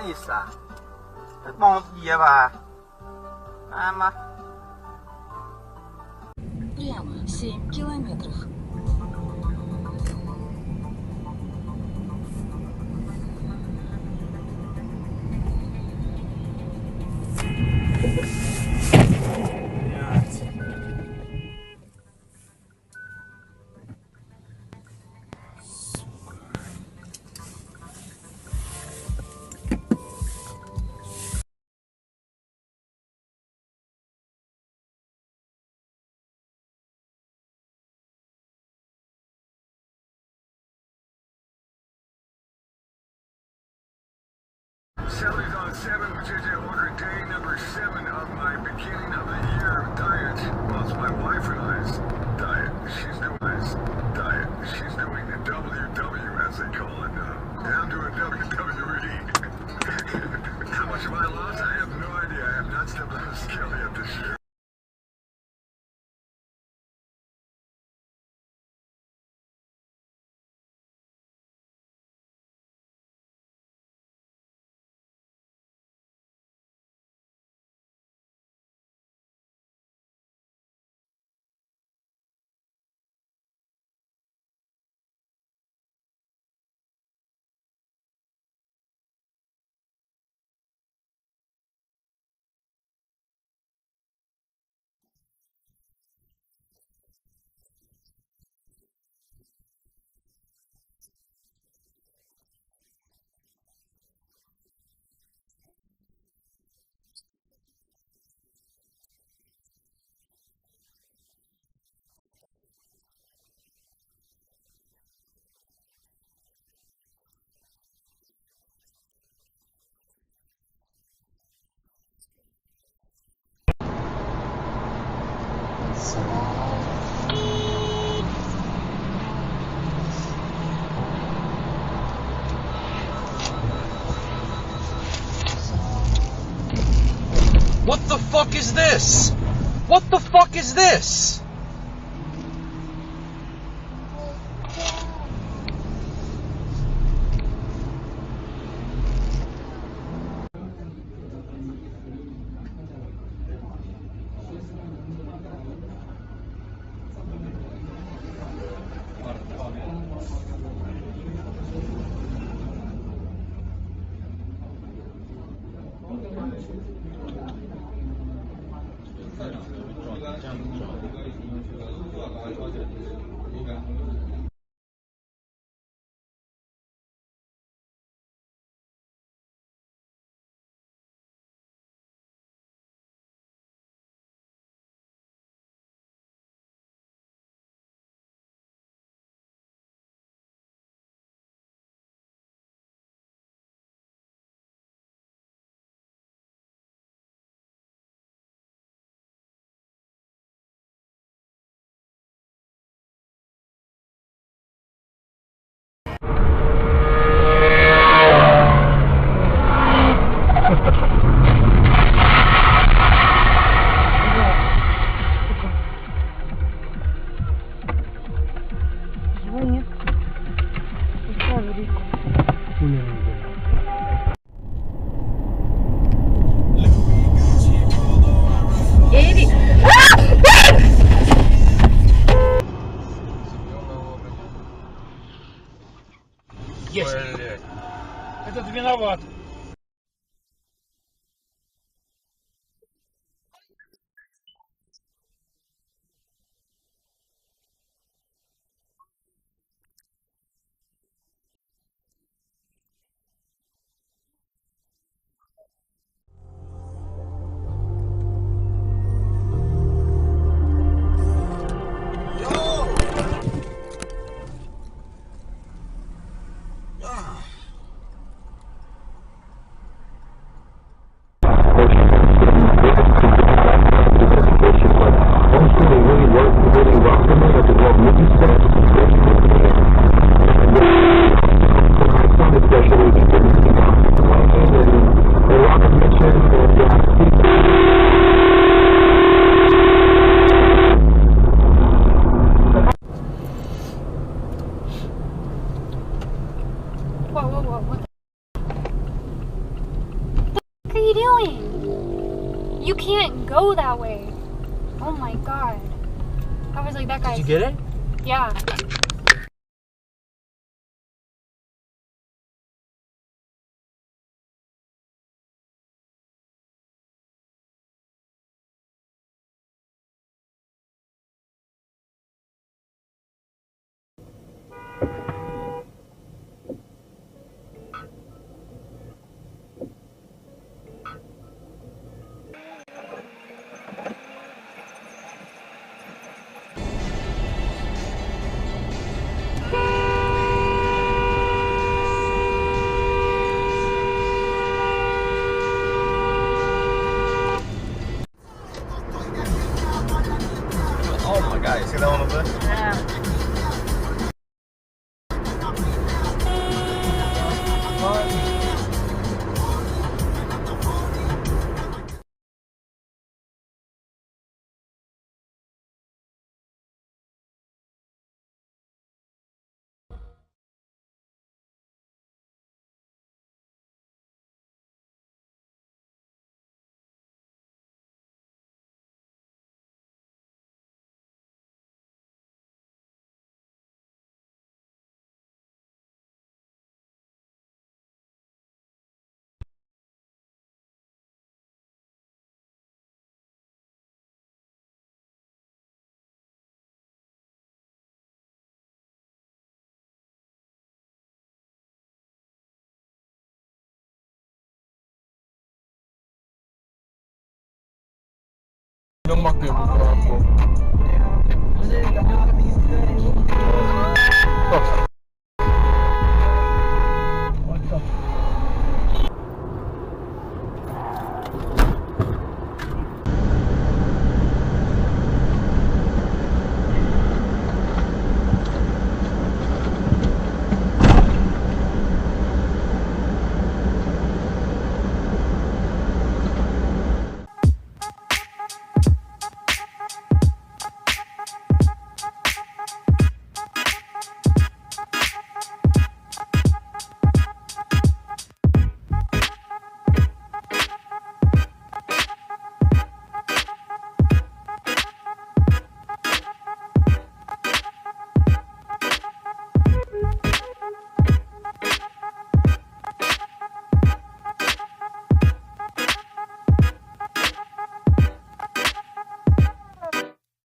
Vanessa. Het mag hier waar. Maar... Прямо 7 километров. Sally's on 7, which is order day number 7 of my beginning of the year diet. Well, it's my wife and I's diet. She's doing this diet. She's doing the WW, as they call it, down to a WWE. How much have I lost? I have no idea. I have not stepped on a scale yet this year. What the fuck is this? What the fuck is this? Есть. Этот виноват. doing? You can't go that way. Oh my god. I was like, that guy. Did you get it? Yeah. Oh my god, you see that one over there? Yeah. Não matemos,